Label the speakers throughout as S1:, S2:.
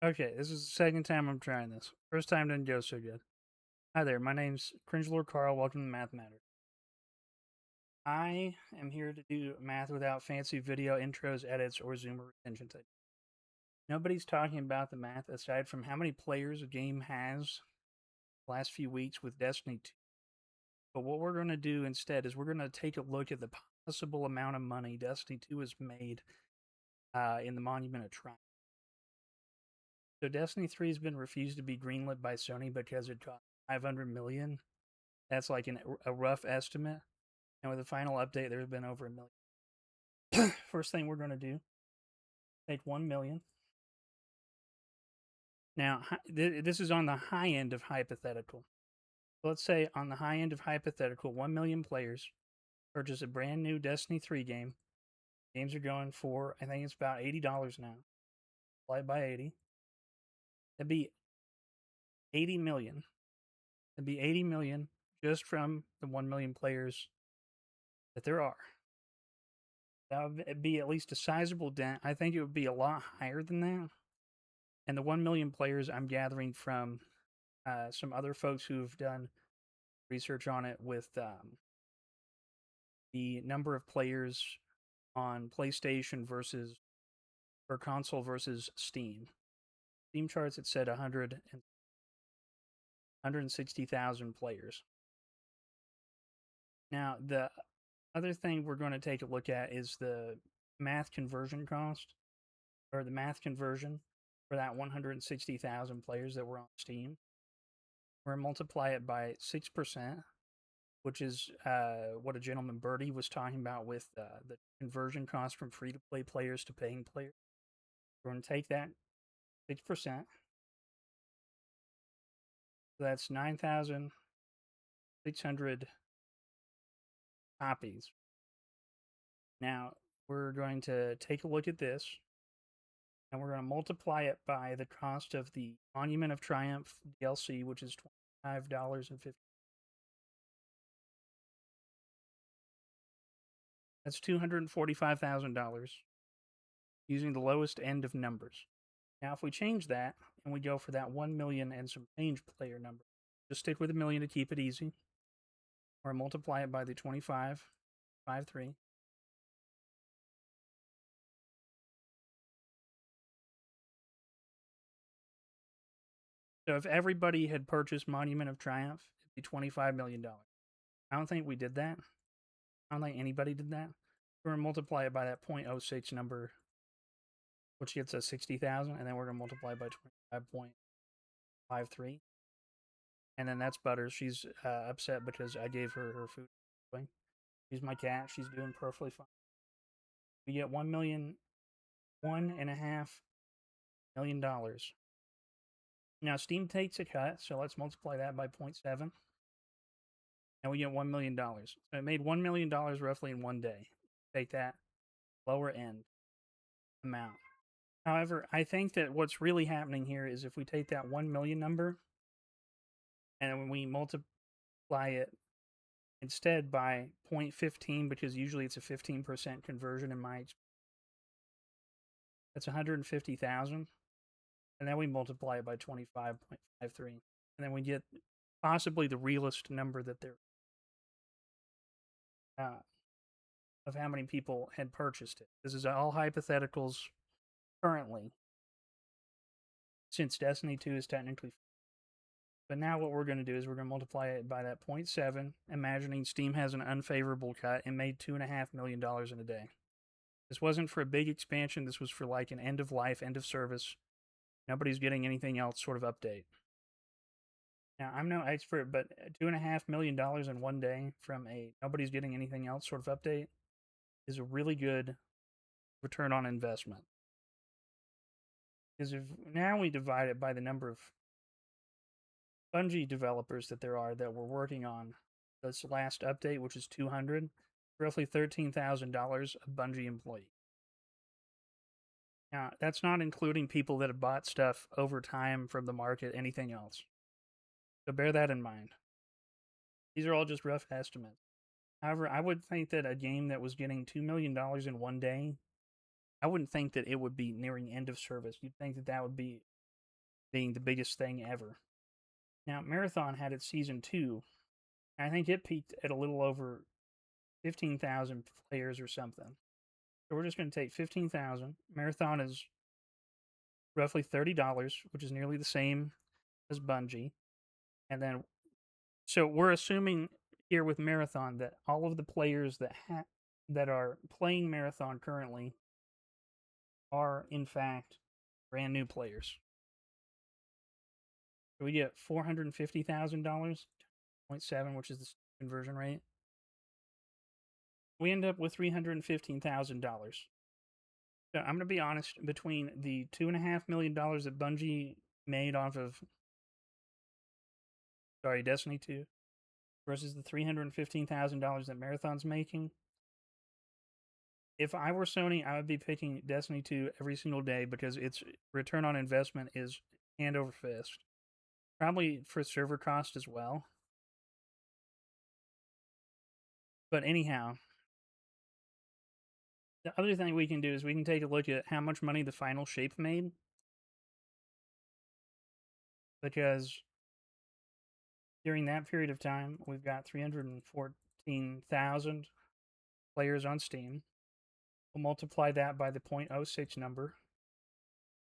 S1: Okay, this is the second time I'm trying this. First time didn't go so good. Hi there, my name's Cringelord Carl. Welcome to Math Matters. I am here to do math without fancy video intros, edits, or Zoomer retention techniques. Nobody's talking about the math aside from how many players a game has the last few weeks with Destiny 2. But what we're going to do instead is we're going to take a look at the possible amount of money Destiny 2 has made in the Monument of Triumph. So Destiny 3 has been refused to be greenlit by Sony because it cost 500 million. That's like a rough estimate. And with the final update, there's been over a million. First thing we're going to do, take 1 million. Now, this is on the high end of hypothetical. Let's say on the high end of hypothetical, 1 million players purchase a brand new Destiny 3 game. Games are going for, I think it's about $80 now. Multiply by 80. That'd be 80 million. That'd be 80 million just from the 1 million players that there are. That would be at least a sizable dent. I think it would be a lot higher than that. And the 1 million players I'm gathering from some other folks who've done research on it with the number of players on PlayStation versus or console versus Steam. Steam charts it said 160,000 players. Now, the other thing we're going to take a look at is the math conversion cost, or the math conversion for that 160,000 players that were on Steam. We're going to multiply it by 6%, which is what a gentleman Birdie was talking about with the conversion cost from free to play players to paying players. We're going to take that 6%. So that's 9,600 copies. Now, we're going to take a look at this and we're going to multiply it by the cost of the Monument of Triumph DLC, which is $25.50. That's $245,000 using the lowest end of numbers. Now, if we change that and we go for that 1 million and some change player number, just stick with a million to keep it easy, or multiply it by the 25.53. So if everybody had purchased Monument of Triumph, it'd be $25 million. I don't think we did that. I don't think anybody did that. We're going to multiply it by that 0.06 number, which gets us 60,000, and then we're going to multiply by 25.53. And then that's Butters. She's upset because I gave her her food. She's my cat. She's doing perfectly fine. We get $1.5 million. Now Steam takes a cut, so let's multiply that by 0.7, and we get $1 million. So it made $1 million roughly in one day. Take that lower end amount. However, I think that what's really happening here is if we take that 1 million number and when we multiply it instead by 0.15, because usually it's a 15% conversion in my experience, that's 150,000. And then we multiply it by 25.53. And then we get possibly the realest number that there of how many people had purchased it. This is all hypotheticals currently, since Destiny 2 is technically. But now what we're going to do is we're going to multiply it by that 0.7, imagining Steam has an unfavorable cut and made $2.5 million in a day. This wasn't for a big expansion. This was for like an end of life, end of service. Nobody's getting anything else sort of update. Now, I'm no expert, but $2.5 million in one day from a nobody's getting anything else sort of update is a really good return on investment. Because if now we divide it by the number of Bungie developers that there are that were working on this last update, which is 200, roughly $13,000 a Bungie employee. Now, that's not including people that have bought stuff over time from the market, anything else. So bear that in mind. These are all just rough estimates. However, I would think that a game that was getting $2 million in one day, I wouldn't think that it would be nearing end of service. You'd think that that would be being the biggest thing ever. Now, Marathon had its season 2. I think it peaked at a little over 15,000 players or something. So we're just going to take 15,000. Marathon is roughly $30, which is nearly the same as Bungie. And then, so we're assuming here with Marathon that all of the players that are playing Marathon currently are in fact brand new players. So we get $450,000, 0.7, which is the conversion rate. We end up with $315,000. So I'm going to be honest, between the $2.5 million that Bungie made off of, Destiny 2, versus the $315,000 that Marathon's making, if I were Sony, I would be picking Destiny 2 every single day because its return on investment is hand over fist. Probably for server cost as well. But anyhow, the other thing we can do is we can take a look at how much money the final shape made. Because during that period of time, we've got 314,000 players on Steam. We'll multiply that by the 0.06 number.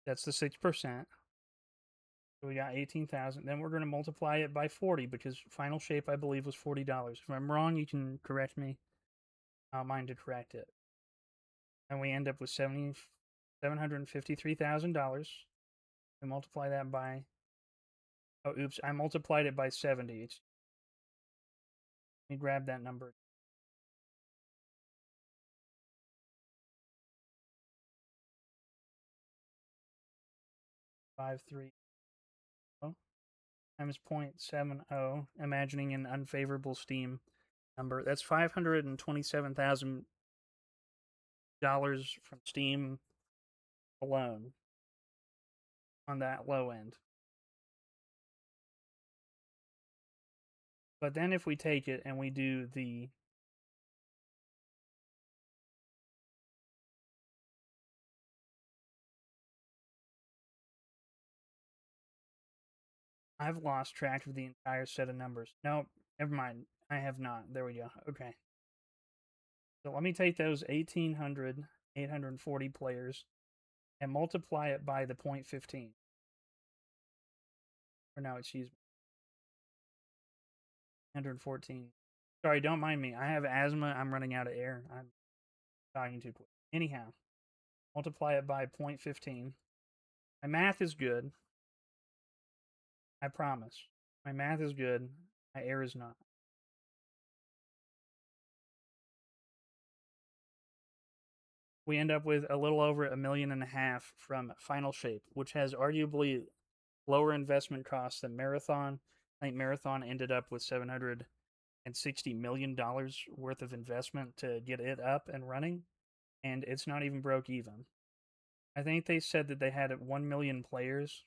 S1: That's the 6%. So we got 18,000. Then we're going to multiply it by 40 because Final Shape, I believe, was $40. If I'm wrong, you can correct me. I'll mind to correct it. And we end up with $753,000. We multiply that by, oh, oops, I multiplied it by 70. Let me grab that number. 530 times 0.70, imagining an unfavorable Steam number. That's $527,000 from Steam alone on that low end. But then if we take it and we do the I've lost track of the entire set of numbers. Nope, never mind. I have not. There we go. Okay. So let me take those 840 players and multiply it by the 0.15. Or no, excuse me. 114. Sorry, don't mind me. I have asthma. I'm running out of air. I'm talking too quick. Anyhow, multiply it by 0.15. My math is good. I promise. My math is good. My air is not. We end up with a little over $1.5 million from Final Shape, which has arguably lower investment costs than Marathon. I think Marathon ended up with $760 million worth of investment to get it up and running, and it's not even broke even. I think they said that they had 1 million players.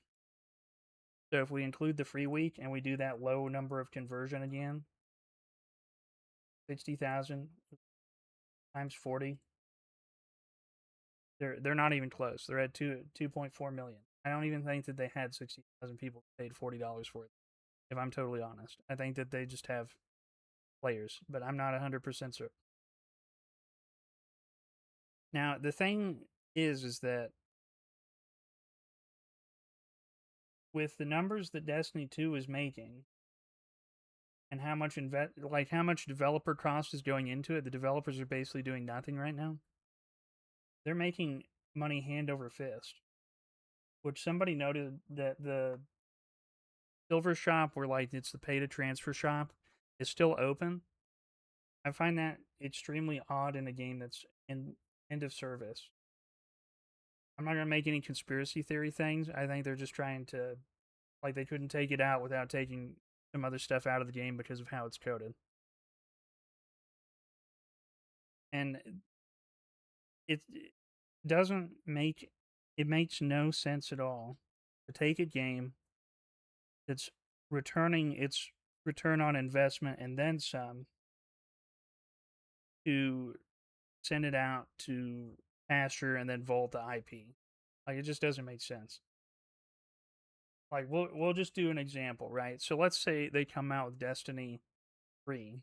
S1: So if we include the free week and we do that low number of conversion again, 60,000 times 40, they're not even close. They're at 2.4 million. I don't even think that they had 60,000 people paid $40 for it. If I'm totally honest, I think that they just have players, but I'm not 100% sure. Now the thing is that with the numbers that Destiny 2 is making and how much how much developer cost is going into it, the developers are basically doing nothing right now. They're making money hand over fist. Which somebody noted that the silver shop, where like it's the pay to transfer shop, is still open. I find that extremely odd in a game that's in end of service. I'm not gonna make any conspiracy theory things. I think they're just trying to, like, they couldn't take it out without taking some other stuff out of the game because of how it's coded. And it doesn't make it makes no sense at all to take a game that's returning its return on investment and then some to send it out to pasture and then vault the IP. Like, it just doesn't make sense. Like we'll just do an example, right? So let's say they come out with Destiny 3,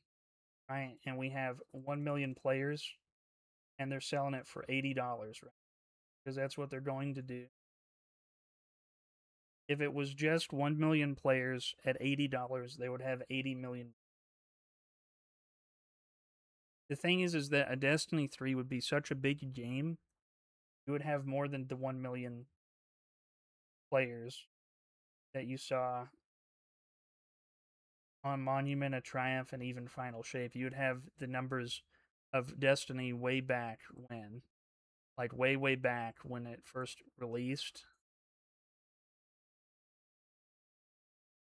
S1: right? And we have 1 million players and they're selling it for $80, right? Because that's what they're going to do. If it was just 1 million players at $80, they would have 80 million. The thing is that a Destiny 3 would be such a big game, you would have more than the 1 million players that you saw on Monument of Triumph and even Final Shape. You would have the numbers of Destiny way back when, like way back when it first released,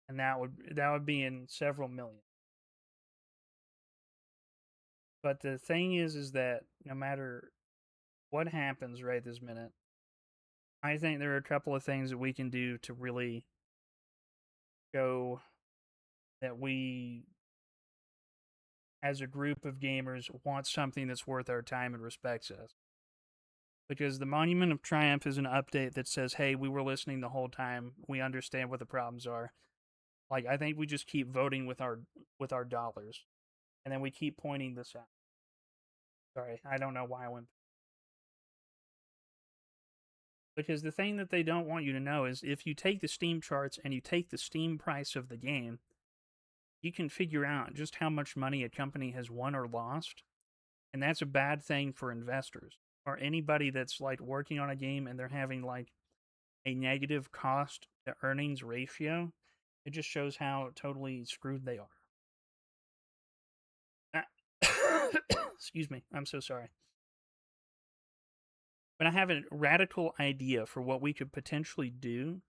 S1: and that would be in several million. But the thing is that no matter what happens right this minute, I think there are a couple of things that we can do to really show that we, as a group of gamers, want something that's worth our time and respects us. Because the Monument of Triumph is an update that says, hey, we were listening the whole time. We understand what the problems are. Like, I think we just keep voting with our dollars. And then we keep pointing this out. Sorry, I don't know why I went. Because the thing that they don't want you to know is if you take the Steam charts and you take the Steam price of the game, you can figure out just how much money a company has won or lost. And that's a bad thing for investors or anybody that's like working on a game and they're having like a negative cost to earnings ratio. It just shows how totally screwed they are. Excuse me. I'm so sorry. But I have a radical idea for what we could potentially do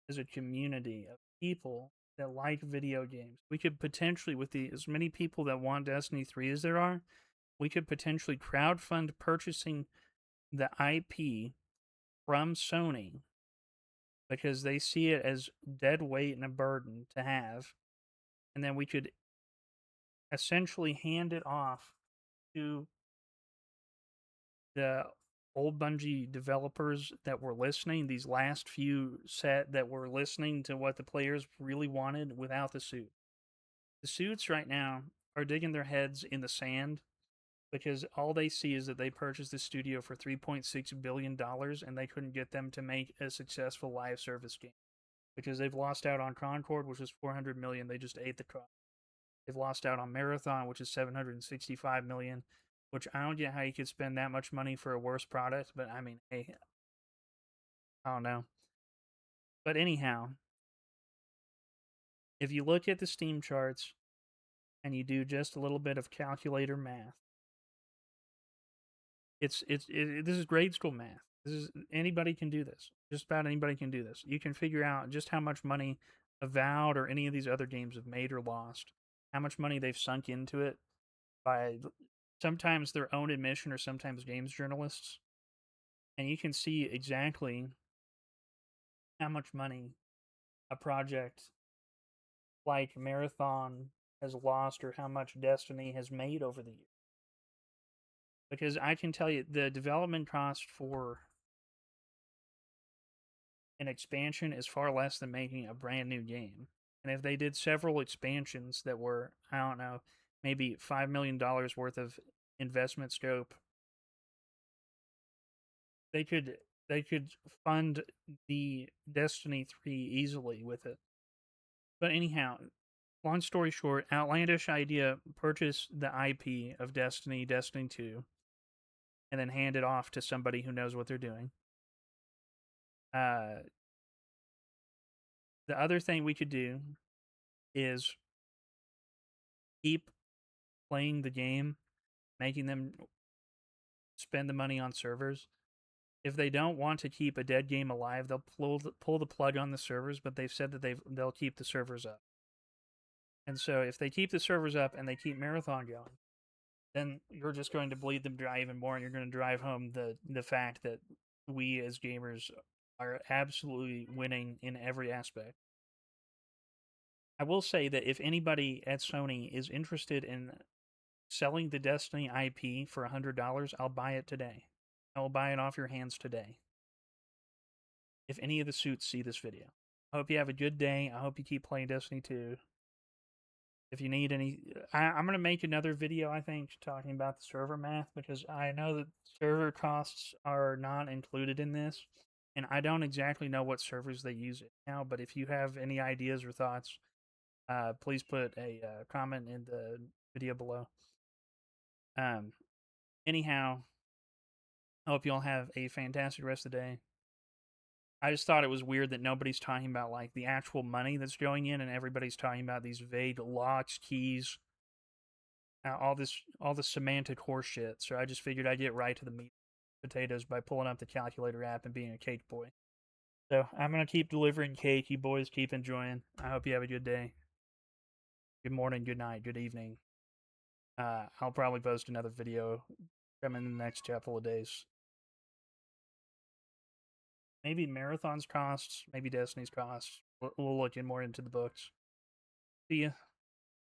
S1: as a community of people that like video games. We could potentially, with as many people that want Destiny 3 as there are, we could potentially crowdfund purchasing the IP from Sony because they see it as dead weight and a burden to have. And then we could essentially hand it off to the old Bungie developers that were listening, these last few set that were listening to what the players really wanted without the suit. The suits right now are digging their heads in the sand because all they see is that they purchased the studio for $3.6 billion and they couldn't get them to make a successful live service game because they've lost out on Concord, which is 400 million. They just ate the cost. They've lost out on Marathon, which is 765 million, which I don't get how you could spend that much money for a worse product, but I mean, hey, I don't know. But anyhow, if you look at the Steam charts and you do just a little bit of calculator math, this is grade school math. This is anybody can do this. Just about anybody can do this. You can figure out just how much money Avowed or any of these other games have made or lost, how much money they've sunk into it by sometimes their own admission or sometimes games journalists, and you can see exactly how much money a project like Marathon has lost or how much Destiny has made over the years. Because I can tell you the development cost for an expansion is far less than making a brand new game. And if they did several expansions that were, I don't know, maybe $5 million worth of investment scope, they could fund the Destiny 3 easily with it. But anyhow, long story short, outlandish idea, purchase the IP of Destiny 2, and then hand it off to somebody who knows what they're doing. Uh, the other thing we could do is keep playing the game, making them spend the money on servers. If they don't want to keep a dead game alive, they'll pull the plug on the servers, but they've said that they'll keep the servers up. And so if they keep the servers up and they keep Marathon going, then you're just going to bleed them dry even more, and you're going to drive home the fact that we as gamers are absolutely winning in every aspect. I will say that if anybody at Sony is interested in selling the Destiny IP for $100, I'll buy it today. I will buy it off your hands today. If any of the suits see this video. I hope you have a good day. I hope you keep playing Destiny 2. If you need any, I'm going to make another video, I think, talking about the server math because I know that server costs are not included in this. And I don't exactly know what servers they use now, but if you have any ideas or thoughts, please put a comment in the video below. Um, anyhow, I hope you all have a fantastic rest of the day. I just thought it was weird that nobody's talking about like the actual money that's going in, and everybody's talking about these vague locks, keys, all this semantic horseshit. So I just figured I'd get right to the meat potatoes by pulling up the calculator app and being a cake boy. So I'm gonna keep delivering cake. You boys keep enjoying. I hope you have a good day. Good morning, good night, good evening. I'll probably post another video coming in the next couple of days. Maybe Marathon's costs, maybe Destiny's costs. We'll look in more into the books. See ya.